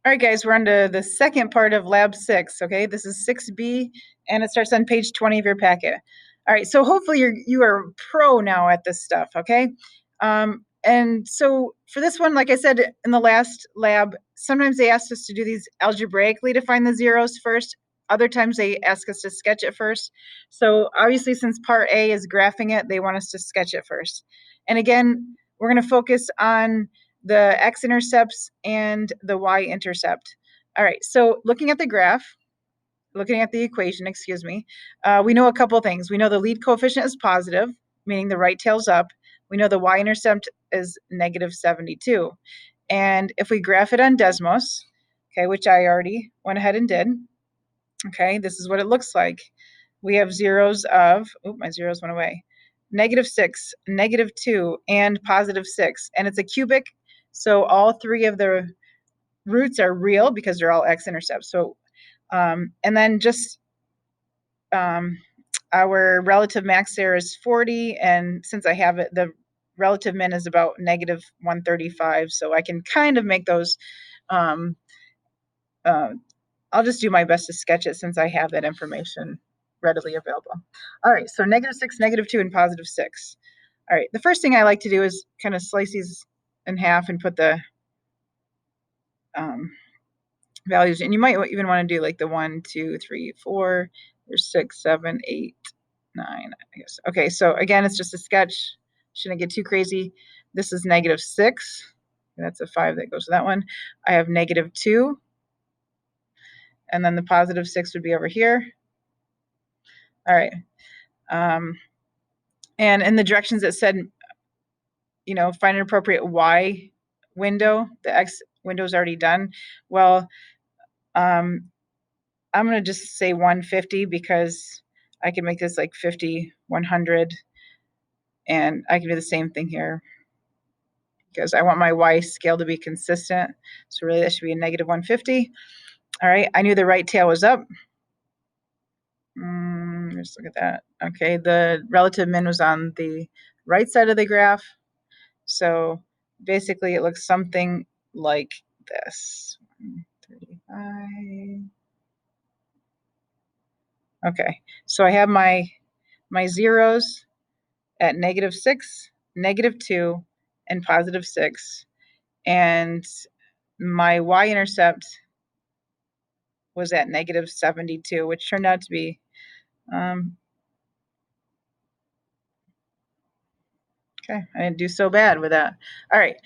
All right, guys, we're on to the second part of Lab 6, okay? This is 6B, and it starts on page 20 of your packet. All right, so hopefully you are pro now at this stuff, okay? And so for this one, like I said in the last lab, sometimes they ask us to do these algebraically to find the zeros first. Other times they ask us to sketch it first. So obviously, since part A is graphing it, they want us to sketch it first. And again, we're going to focus on the x-intercepts and the y-intercept. All right, so looking at the graph, looking at the equation, excuse me, we know a couple things. We know the lead coefficient is positive, meaning the right tail's up. We know the y-intercept is negative 72. And if we graph it on Desmos, okay, which I already went ahead and did, okay, this is what it looks like. We have zeros of, oh, my zeros went away, -6, -2, and +6. And it's a cubic, so all three of the roots are real because they're all x-intercepts. So, and then just our relative max there is 40, and since I have it, the relative min is about -135, so I can kind of make those, I'll just do my best to sketch it since I have that information readily available. All right, so -6, -2, and +6. All right, the first thing I like to do is kind of slice these in half and put the values, and you might even want to do like the 1, 2, 3, 4, there's 6, 7, 8, 9, I guess. Okay, so again, it's just a sketch. Shouldn't get too crazy. This is -6. That's a 5 that goes to that one. I have -2, and then the +6 would be over here. All right. And in the directions it said, you know, find an appropriate Y window. The X window is already done. Well, I'm going to just say 150 because I can make this like 50, 100, and I can do the same thing here because I want my Y scale to be consistent. So really that should be a -150. All right, I knew the right tail was up. Let's look at that. Okay, the relative min was on the right side of the graph. So basically it looks something like this. 35. Okay, so I have my zeros at -6, -2, and +6. And my y-intercept was at -72, which turned out to be okay, I didn't do so bad with that. All right,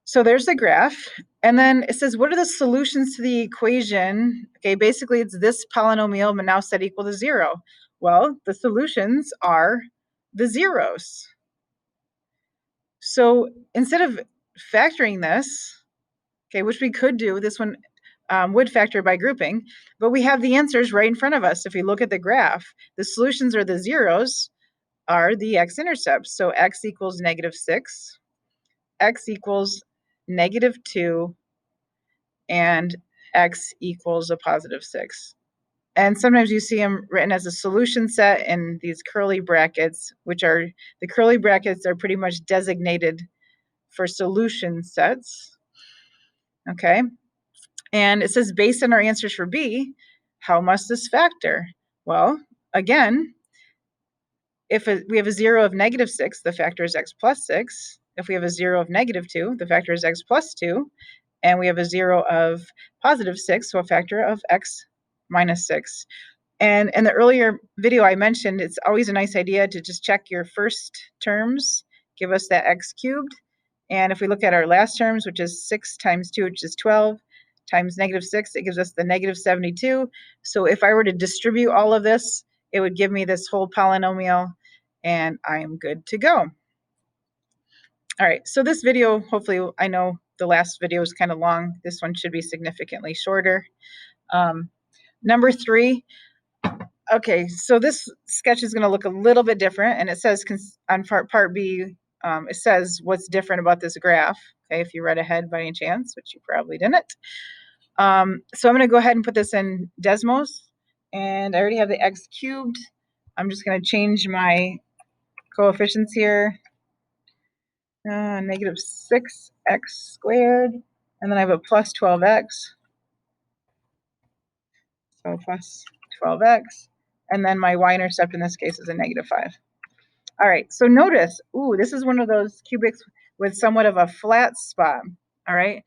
so there's the graph. And then it says, what are the solutions to the equation? Okay, basically it's this polynomial, but now set equal to 0. Well, the solutions are the zeros. So instead of factoring this, okay, which we could do, this one would factor by grouping, but we have the answers right in front of us. If we look at the graph, the solutions are the zeros are the x-intercepts. So x equals -6, x equals -2, and x equals a +6. And sometimes you see them written as a solution set in these curly brackets, which are, the curly brackets are pretty much designated for solution sets. Okay, and it says based on our answers for B, how must this factor? Well, again, if we have a 0 of -6, the factor is x plus 6. If we have a 0 of -2, the factor is x plus 2. And we have a 0 of +6, so a factor of x minus 6. And in the earlier video I mentioned, it's always a nice idea to just check your first terms, give us that x cubed. And if we look at our last terms, which is 6 times 2, which is 12, times -6, it gives us the -72. So if I were to distribute all of this, it would give me this whole polynomial, and I'm good to go. All right, so this video, hopefully, I know the last video was kind of long. This one should be significantly shorter. Number 3, okay, so this sketch is going to look a little bit different, and it says on part B, it says what's different about this graph, okay, if you read ahead by any chance, which you probably didn't. So I'm going to go ahead and put this in Desmos, and I already have the x cubed. I'm just going to change my coefficients here. -6x squared, And then I have a plus 12x. So plus 12x. And then my y-intercept in this case is a negative 5. All right, so notice, this is one of those cubics with somewhat of a flat spot. All right,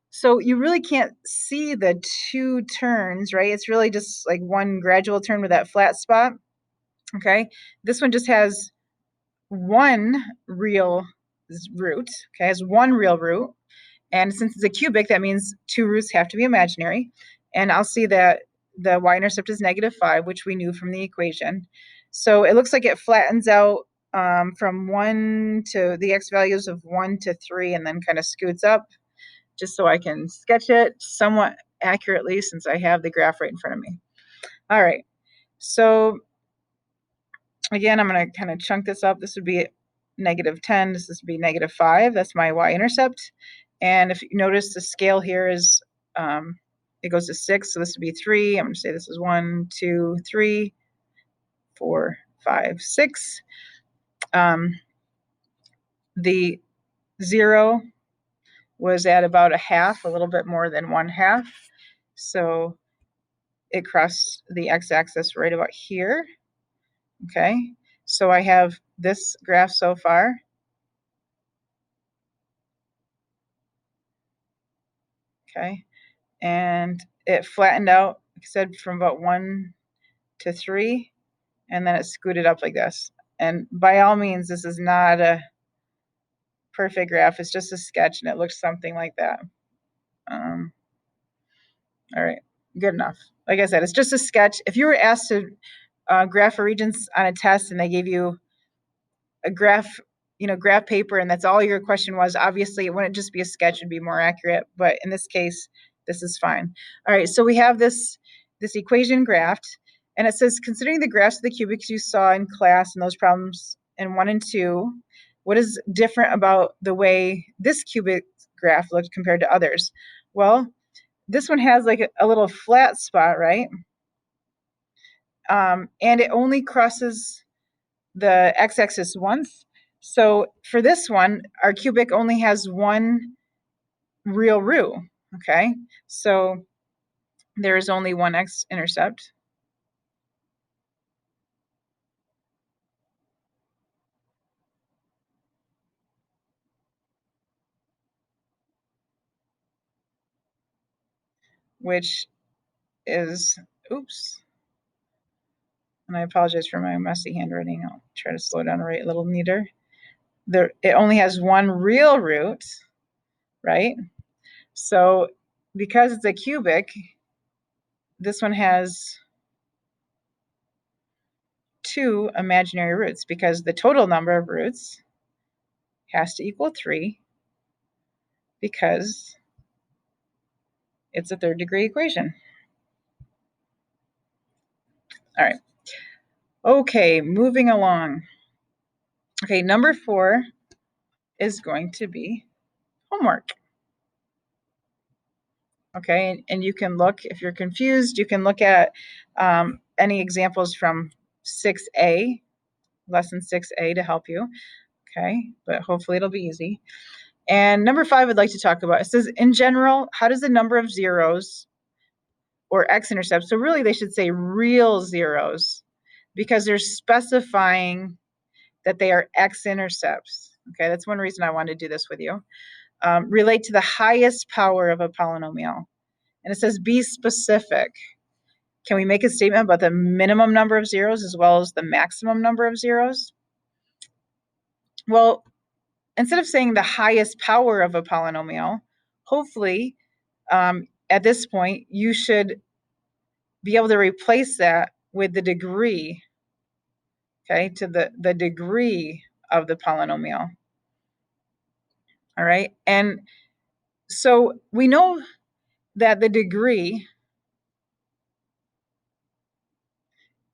so you really can't see the two turns, right? It's really just like one gradual turn with that flat spot. Okay, this one just has one real root, okay, has one real root. And since it's a cubic, that means two roots have to be imaginary. And I'll see that the y-intercept is negative 5, which we knew from the equation. So it looks like it flattens out from 1 to the x values of 1 to 3 and then kind of scoots up, just so I can sketch it somewhat accurately since I have the graph right in front of me. All right, so again, I'm going to kind of chunk this up. This would be negative 10. This would be negative 5. That's my y-intercept. And if you notice, the scale here is, it goes to 6. So this would be 3. I'm going to say this is 1, 2, 3, 4, 5, 6. The 0 was at about a half, a little bit more than 1/2. So it crossed the x-axis right about here. Okay, so I have this graph so far. Okay, and it flattened out, like I said, from about 1 to 3, and then it scooted up like this. And by all means, this is not a perfect graph. It's just a sketch, and it looks something like that. All right, good enough. Like I said, it's just a sketch. If you were asked to graph a region on a test and they gave you a graph paper, and that's all your question was, obviously it wouldn't just be a sketch, it'd be more accurate. But in this case, this is fine. All right, so we have this equation graphed, and it says, considering the graphs of the cubics you saw in class and those problems in 1 and 2, what is different about the way this cubic graph looked compared to others? Well, this one has like a little flat spot, right? And it only crosses the x-axis once. So for this one, our cubic only has one real root, okay? So there is only one x-intercept. Which is, oops, and I apologize for my messy handwriting. I'll try to slow down and write a little neater. It only has one real root, right? So because it's a cubic, this one has two imaginary roots, because the total number of roots has to equal 3, because it's a third degree equation. All right. Okay, moving along. Okay, number 4 is going to be homework. Okay, and you can look, if you're confused, you can look at any examples from 6A, lesson 6A, to help you. Okay, but hopefully it'll be easy. And number 5 I'd like to talk about. It says, in general, how does the number of zeros or x-intercepts, so really they should say real zeros, because they're specifying that they are x-intercepts. Okay, that's one reason I wanted to do this with you. Relate to the highest power of a polynomial. And it says be specific. Can we make a statement about the minimum number of zeros as well as the maximum number of zeros? Well, instead of saying the highest power of a polynomial, hopefully at this point you should be able to replace that with the degree, okay, to the degree of the polynomial. All right, and so we know that the degree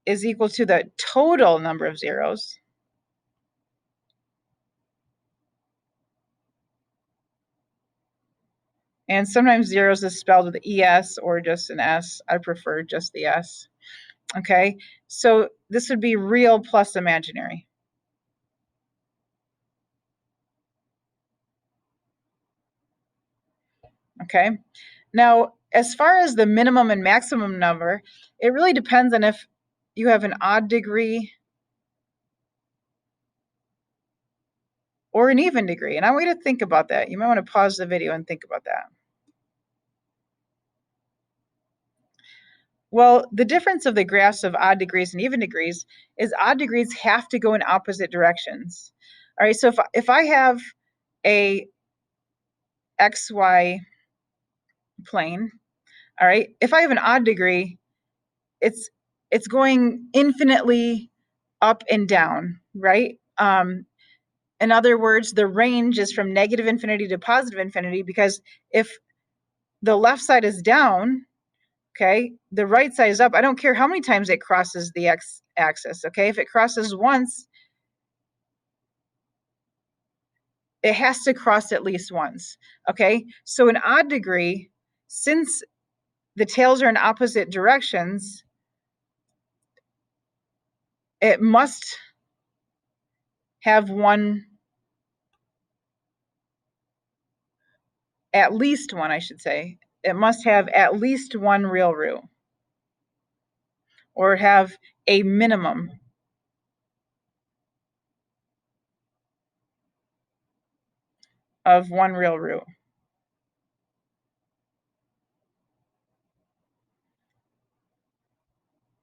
is equal to the total number of zeros and sometimes zeros is spelled with ES or just an S. I prefer just the S. Okay, so this would be real plus imaginary. okay? Now, as far as the minimum and maximum number, it really depends on if you have an odd degree or an even degree. And I want you to think about that. You might want to pause the video and think about that. Well, the difference of the graphs of odd degrees and even degrees is odd degrees have to go in opposite directions. All right, so if I have a XY plane, all right, if I have an odd degree, it's going infinitely up and down, right? In other words, the range is from negative infinity to positive infinity, because if the left side is down, okay, the right side is up. I don't care how many times it crosses the x-axis, okay? If it crosses once, it has to cross at least once, okay? So an odd degree, since the tails are in opposite directions, it must have one, at least one, I should say. It must have at least one real root, or have a minimum of one real root.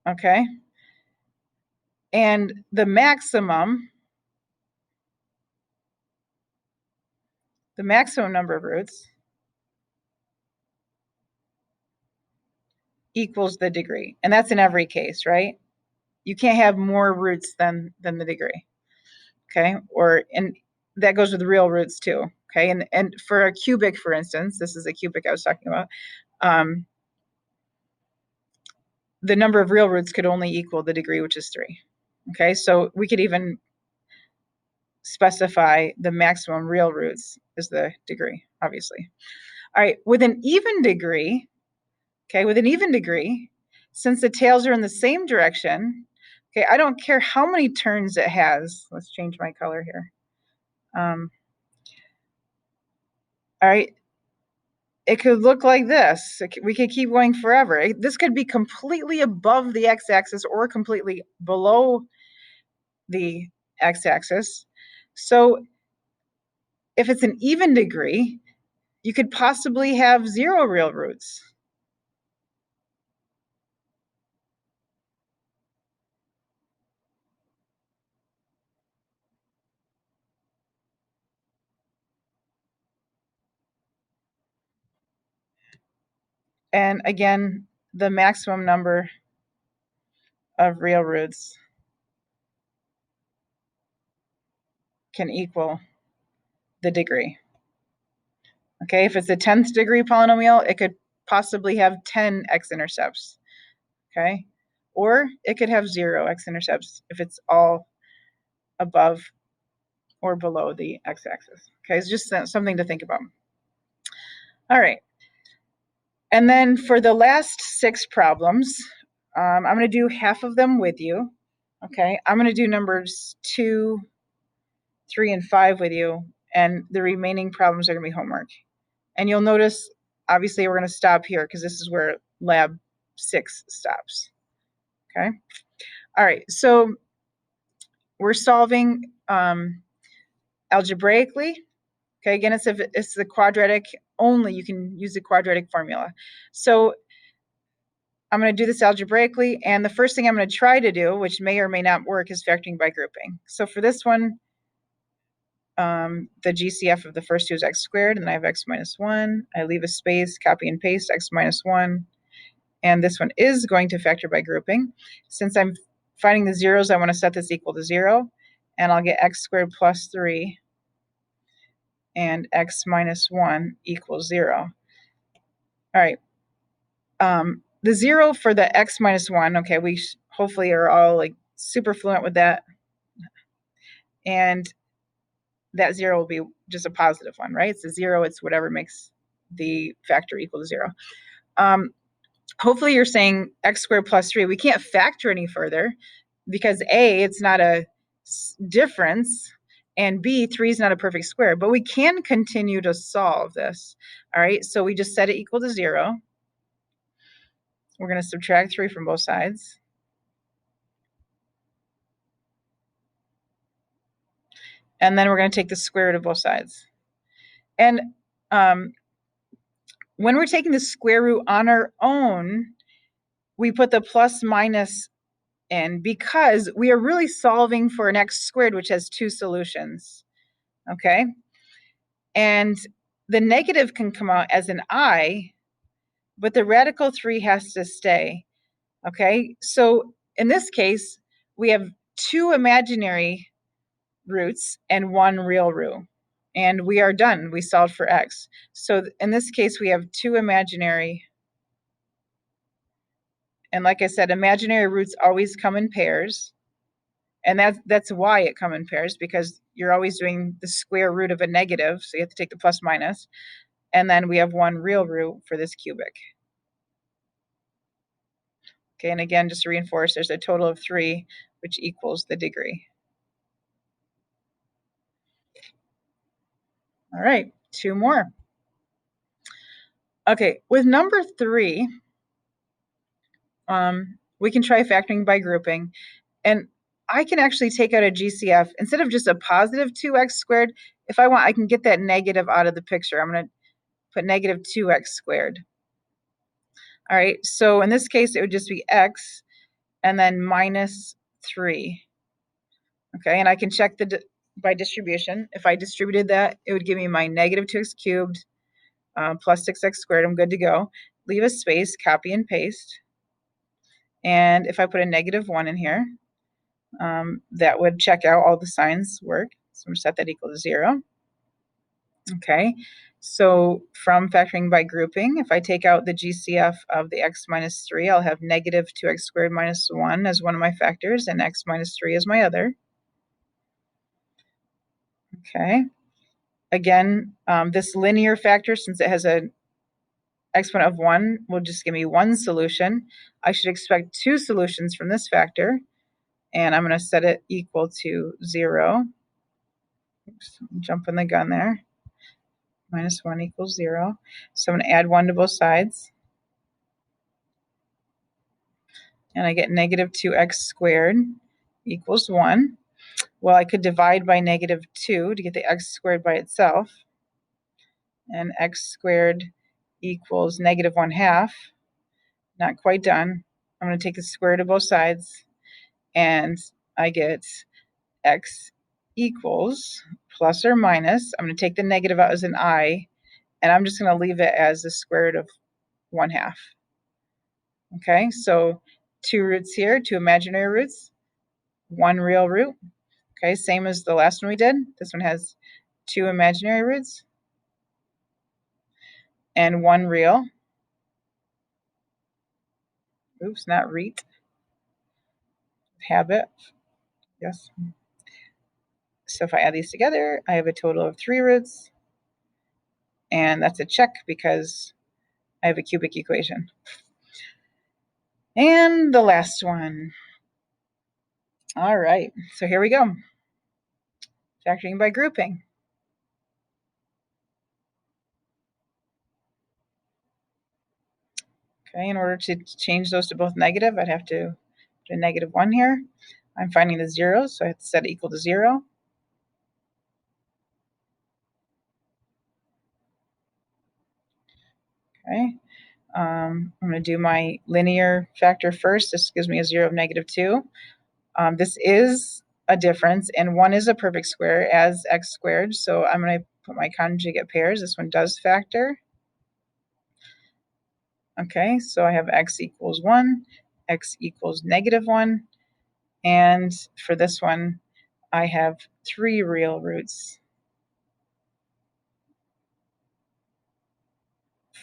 Okay? And the maximum number of roots equals the degree. And that's in every case, right? You can't have more roots than the degree. Okay? And that goes with real roots too. Okay? And for a cubic, for instance, this is a cubic I was talking about, the number of real roots could only equal the degree, which is 3. Okay? So we could even specify the maximum real roots as the degree, obviously. All right, with an even degree, okay, with an even degree, since the tails are in the same direction, okay, I don't care how many turns it has. Let's change my color here. All right, it could look like this. We could keep going forever. This could be completely above the x-axis or completely below the x-axis. So if it's an even degree, you could possibly have 0 real roots. And again, the maximum number of real roots can equal the degree. Okay, if it's a 10th degree polynomial, it could possibly have 10 x-intercepts. Okay, or it could have 0 x-intercepts if it's all above or below the x-axis. Okay, it's just something to think about. All right, and then for the last 6 problems, I'm going to do half of them with you. Okay, I'm going to do numbers 2, 3, and 5 with you, and the remaining problems are going to be homework. And you'll notice, obviously, we're going to stop here because this is where lab 6 stops. Okay. All right. So we're solving algebraically. Okay. Again, it's the quadratic only. You can use the quadratic formula. So I'm going to do this algebraically. And the first thing I'm going to try to do, which may or may not work, is factoring by grouping. So for this one, the GCF of the first two is x squared, and then I have x minus 1. I leave a space, copy and paste x minus 1. And this one is going to factor by grouping. Since I'm finding the zeros, I want to set this equal to 0. And I'll get x squared plus 3 and x minus 1 equals 0. All right. The 0 for the x minus 1, okay, we hopefully are all like super fluent with that. And that 0 will be just a positive one, right? It's a 0. It's whatever makes the factor equal to 0. Hopefully you're saying x squared plus 3. We can't factor any further because A, it's not a difference, And B, 3 is not a perfect square, but we can continue to solve this. All right, so we just set it equal to 0. We're going to subtract 3 from both sides. And then we're going to take the square root of both sides. And when we're taking the square root on our own, we put the plus minus in because we are really solving for an x squared, which has 2 solutions. Okay? And the negative can come out as an I, but the radical 3 has to stay. Okay? So in this case, we have 2 imaginary roots and 1 real root. And we are done. We solved for x. So in this case, we have 2 imaginary. And like I said, imaginary roots always come in pairs. And that's why it come in pairs, because you're always doing the square root of a negative. So you have to take the plus minus. And then we have 1 real root for this cubic. Okay, and again, just to reinforce, there's a total of 3, which equals the degree. All right, 2 more. Okay, with number 3, we can try factoring by grouping. And I can actually take out a GCF. Instead of just a positive 2x squared, if I want, I can get that negative out of the picture. I'm going to put negative 2x squared. All right, so in this case, it would just be x and then minus 3. Okay, and I can check by distribution. If I distributed that, it would give me my negative 2x cubed plus 6x squared. I'm good to go. Leave a space, copy and paste. And if I put a negative 1 in here, that would check out, all the signs work. So I'm going to set that equal to 0. Okay, so from factoring by grouping, if I take out the GCF of the x minus 3, I'll have negative 2x squared minus 1 as one of my factors, and x minus 3 as my other. Okay, again, this linear factor, since it has an exponent of 1, will just give me 1 solution. I should expect 2 solutions from this factor, and I'm going to set it equal to 0. Oops, I'm jumping the gun there. Minus 1 equals 0. So I'm going to add 1 to both sides. And I get negative 2x squared equals 1. Well, I could divide by negative 2 to get the x squared by itself. And x squared equals negative 1/2. Not quite done. I'm going to take the square root of both sides. And I get x equals plus or minus. I'm going to take the negative out as an I. And I'm just going to leave it as the square root of 1/2. Okay, so 2 roots here, 2 imaginary roots, 1 real root. Okay, same as the last one we did. This one has 2 imaginary roots and 1 real. Oops, not reet. Habit. Yes. So if I add these together, I have a total of 3 roots. And that's a check because I have a cubic equation. And the last one. All right, so here we go. Factoring by grouping. Okay, in order to change those to both negative, I'd have to put a negative 1 here. I'm finding the zeros, so I have to set it equal to 0. Okay, I'm going to do my linear factor first. This gives me a 0 of negative 2. This is a difference, and 1 is a perfect square as x squared, so I'm going to put my conjugate pairs. This one does factor. Okay, so I have x equals 1, x equals negative 1, and for this one, I have 3 real roots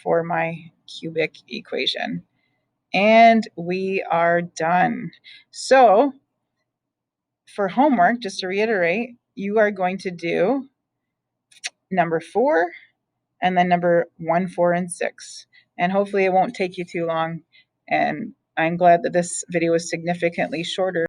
for my cubic equation. And we are done. So for homework, just to reiterate, you are going to do number 4 and then number 1, 4, and 6. And hopefully it won't take you too long. And I'm glad that this video is significantly shorter.